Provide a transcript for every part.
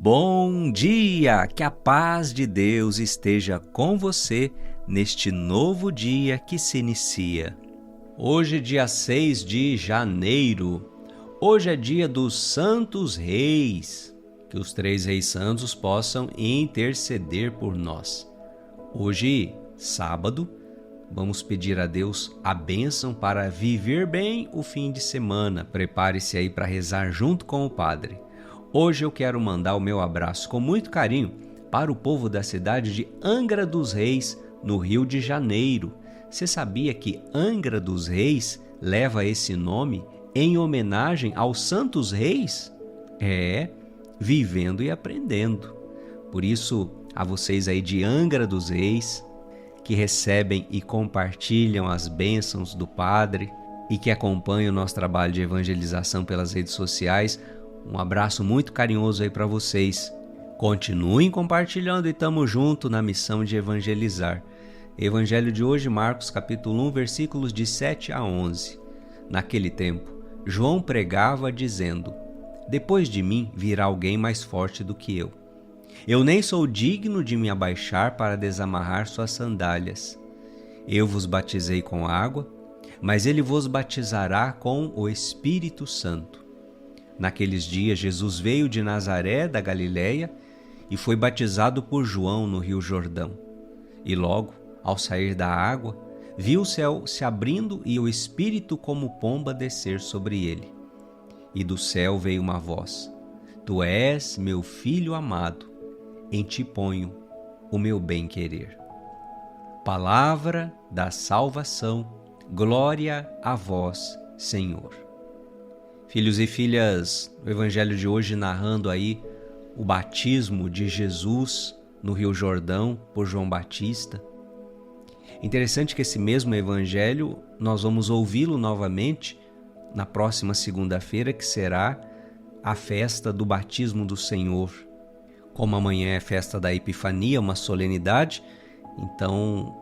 Bom dia! Que a paz de Deus esteja com você neste novo dia que se inicia. Hoje, dia 6 de janeiro. Hoje é dia dos Santos Reis. Que os 3 Reis Santos possam interceder por nós. Hoje, sábado, vamos pedir a Deus a bênção para viver bem o fim de semana. Prepare-se aí para rezar junto com o Padre. Hoje eu quero mandar o meu abraço com muito carinho para o povo da cidade de Angra dos Reis, no Rio de Janeiro. Você sabia que Angra dos Reis leva esse nome em homenagem aos Santos Reis? Vivendo e aprendendo. Por isso, a vocês aí de Angra dos Reis, que recebem e compartilham as bênçãos do Padre e que acompanham o nosso trabalho de evangelização pelas redes sociais, um abraço muito carinhoso aí para vocês. Continuem compartilhando e estamos juntos na missão de evangelizar. Evangelho de hoje, Marcos capítulo 1, versículos de 7 a 11. Naquele tempo, João pregava dizendo: Depois de mim virá alguém mais forte do que eu. Eu nem sou digno de me abaixar para desamarrar suas sandálias. Eu vos batizei com água, mas ele vos batizará com o Espírito Santo. Naqueles dias, Jesus veio de Nazaré, da Galileia, e foi batizado por João no Rio Jordão. E logo, ao sair da água, viu o céu se abrindo e o Espírito como pomba descer sobre ele. E do céu veio uma voz: Tu és meu Filho amado, em ti ponho o meu bem-querer. Palavra da salvação, glória a vós, Senhor. Filhos e filhas, o Evangelho de hoje narrando aí o batismo de Jesus no Rio Jordão por João Batista. Interessante que esse mesmo Evangelho nós vamos ouvi-lo novamente na próxima segunda-feira, que será a festa do batismo do Senhor. Como amanhã é festa da Epifania, uma solenidade, então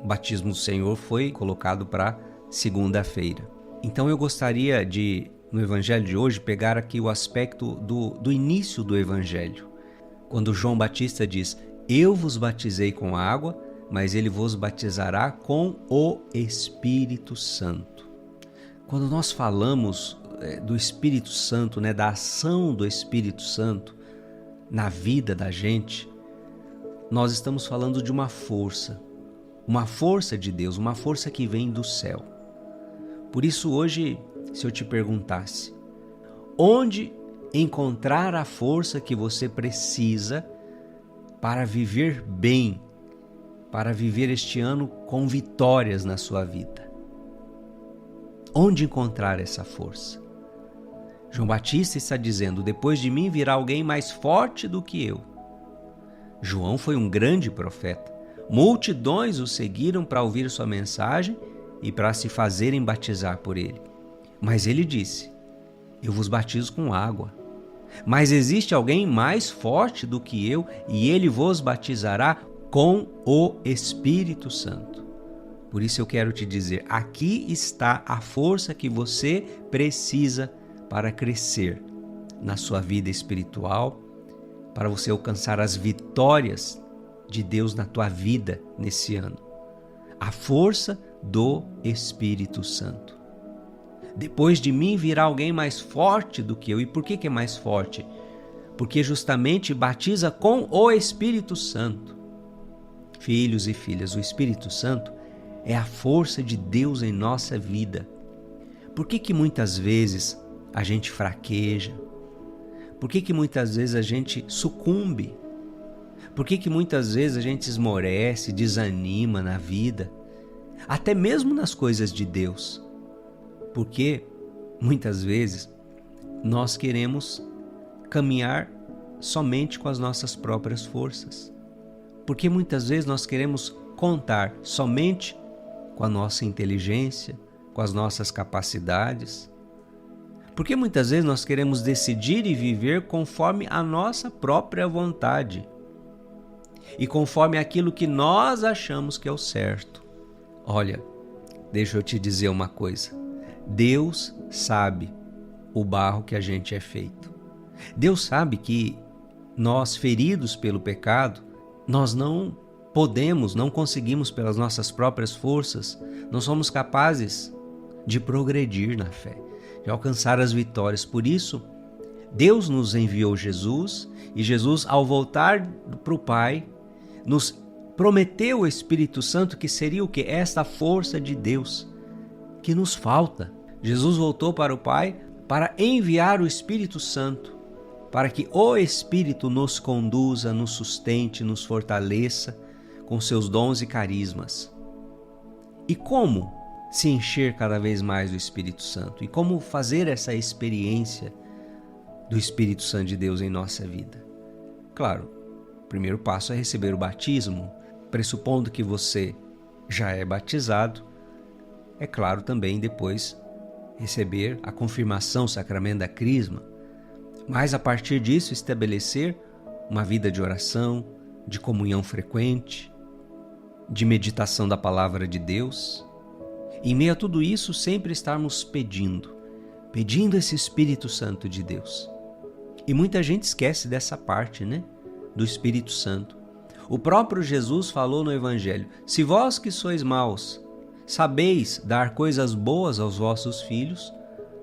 o batismo do Senhor foi colocado para segunda-feira. Então eu gostaria de, no Evangelho de hoje, pegar aqui o aspecto do início do Evangelho. Quando João Batista diz: Eu vos batizei com água, mas ele vos batizará com o Espírito Santo. Quando nós falamos do Espírito Santo, da ação do Espírito Santo na vida da gente, nós estamos falando de uma força de Deus, uma força que vem do céu. Por isso hoje, se eu te perguntasse, onde encontrar a força que você precisa para viver bem, para viver este ano com vitórias na sua vida? Onde encontrar essa força? João Batista está dizendo: Depois de mim virá alguém mais forte do que eu. João foi um grande profeta. Multidões o seguiram para ouvir sua mensagem e para se fazerem batizar por ele. Mas ele disse: Eu vos batizo com água. Mas existe alguém mais forte do que eu, e ele vos batizará com o Espírito Santo. Por isso eu quero te dizer, aqui está a força que você precisa para crescer na sua vida espiritual, para você alcançar as vitórias de Deus na tua vida nesse ano. A força do Espírito Santo. Depois de mim virá alguém mais forte do que eu. E por que é mais forte? Porque justamente batiza com o Espírito Santo. Filhos e filhas, o Espírito Santo é a força de Deus em nossa vida. Por que muitas vezes a gente fraqueja? Por que muitas vezes a gente sucumbe? Por que muitas vezes a gente esmorece, desanima na vida? Até mesmo nas coisas de Deus. Porque muitas vezes nós queremos caminhar somente com as nossas próprias forças. Porque muitas vezes nós queremos contar somente com a nossa inteligência, com as nossas capacidades. Porque muitas vezes nós queremos decidir e viver conforme a nossa própria vontade e conforme aquilo que nós achamos que é o certo. Olha, deixa eu te dizer uma coisa. Deus sabe o barro que a gente é feito. Deus sabe que nós feridos pelo pecado, nós não podemos, não conseguimos pelas nossas próprias forças, não somos capazes de progredir na fé, de alcançar as vitórias. Por isso, Deus nos enviou Jesus, e Jesus, ao voltar para o Pai, nos prometeu o Espírito Santo, que seria o quê? Esta força de Deus que nos falta. Jesus voltou para o Pai para enviar o Espírito Santo, para que o Espírito nos conduza, nos sustente, nos fortaleça com seus dons e carismas. E como se encher cada vez mais do Espírito Santo? E como fazer essa experiência do Espírito Santo de Deus em nossa vida? Claro, o primeiro passo é receber o batismo, pressupondo que você já é batizado. É claro também depois receber a confirmação, o sacramento da crisma, mas a partir disso estabelecer uma vida de oração, de comunhão frequente, de meditação da palavra de Deus. Em meio a tudo isso, sempre estarmos pedindo esse Espírito Santo de Deus. E muita gente esquece dessa parte, né? Do Espírito Santo. O próprio Jesus falou no Evangelho: se vós que sois maus sabeis dar coisas boas aos vossos filhos,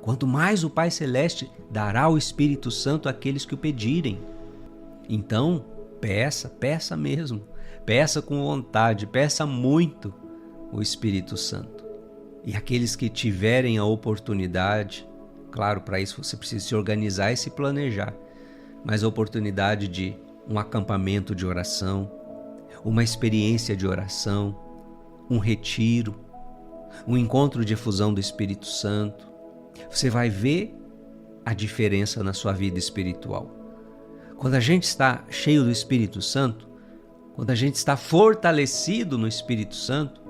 quanto mais o Pai Celeste dará o Espírito Santo àqueles que o pedirem. Então, peça mesmo, peça com vontade, peça muito o Espírito Santo. E aqueles que tiverem a oportunidade, claro, para isso você precisa se organizar e se planejar, mas a oportunidade de um acampamento de oração, uma experiência de oração, um retiro, um encontro de efusão do Espírito Santo, você vai ver a diferença na sua vida espiritual. Quando a gente está cheio do Espírito Santo, quando a gente está fortalecido no Espírito Santo,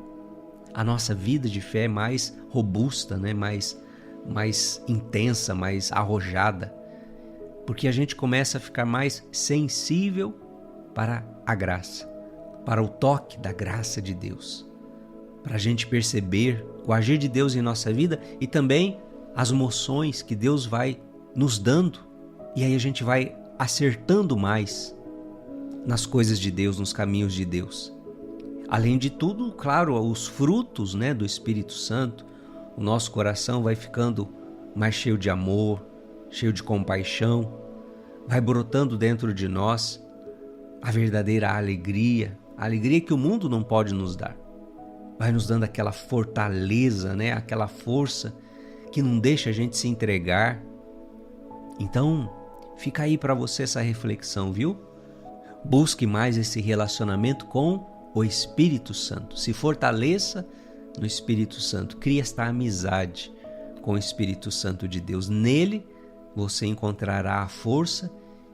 a nossa vida de fé é mais robusta, né? mais intensa, mais arrojada, porque a gente começa a ficar mais sensível para a graça, para o toque da graça de Deus, para a gente perceber o agir de Deus em nossa vida e também as moções que Deus vai nos dando, e aí a gente vai acertando mais nas coisas de Deus, nos caminhos de Deus. Além de tudo, claro, os frutos, né, do Espírito Santo, o nosso coração vai ficando mais cheio de amor, cheio de compaixão, vai brotando dentro de nós a verdadeira alegria, a alegria que o mundo não pode nos dar. Vai nos dando aquela fortaleza, né, aquela força que não deixa a gente se entregar. Então, fica aí para você essa reflexão, viu? Busque mais esse relacionamento com o Espírito Santo. Se fortaleça no Espírito Santo. Crie esta amizade com o Espírito Santo de Deus. Nele você encontrará a força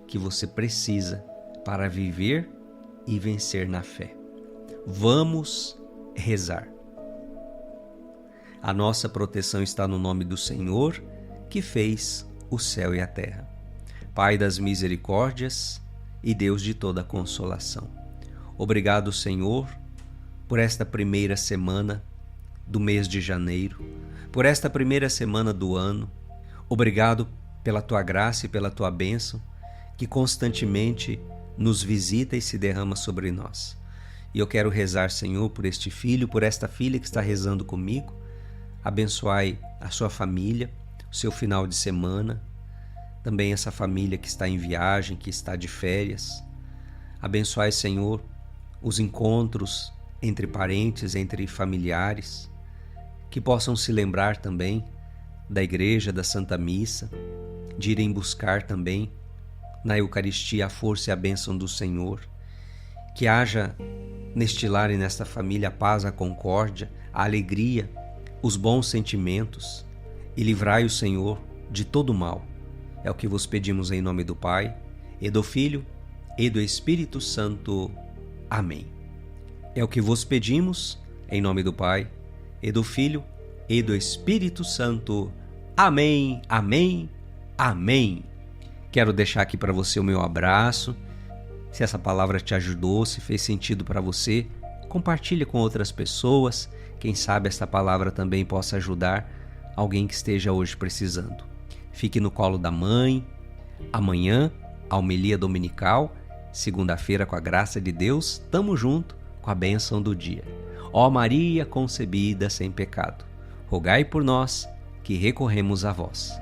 que você precisa para viver e vencer na fé. Vamos rezar. A nossa proteção está no nome do Senhor, que fez o céu e a terra. Pai das misericórdias e Deus de toda consolação. Obrigado, Senhor, por esta primeira semana do mês de janeiro, por esta primeira semana do ano. Obrigado pela Tua graça e pela Tua bênção, que constantemente nos visita e se derrama sobre nós. E eu quero rezar, Senhor, por este filho, por esta filha que está rezando comigo. Abençoai a sua família, o seu final de semana, também essa família que está em viagem, que está de férias. Abençoai, Senhor, os encontros entre parentes, entre familiares, que possam se lembrar também da igreja, da Santa Missa, de irem buscar também na Eucaristia a força e a bênção do Senhor. Que haja neste lar e nesta família a paz, a concórdia, a alegria, os bons sentimentos, e livrai o Senhor de todo mal. É o que vos pedimos em nome do Pai, e do Filho, e do Espírito Santo. Amém. É o que vos pedimos em nome do Pai, e do Filho, e do Espírito Santo. Amém, amém, amém. Quero deixar aqui para você o meu abraço. Se essa palavra te ajudou, se fez sentido para você, compartilhe com outras pessoas. Quem sabe essa palavra também possa ajudar alguém que esteja hoje precisando. Fique no colo da mãe. Amanhã, a homilia dominical, segunda-feira, com a graça de Deus, tamo junto com a bênção do dia. Ó Maria concebida sem pecado, rogai por nós que recorremos a vós.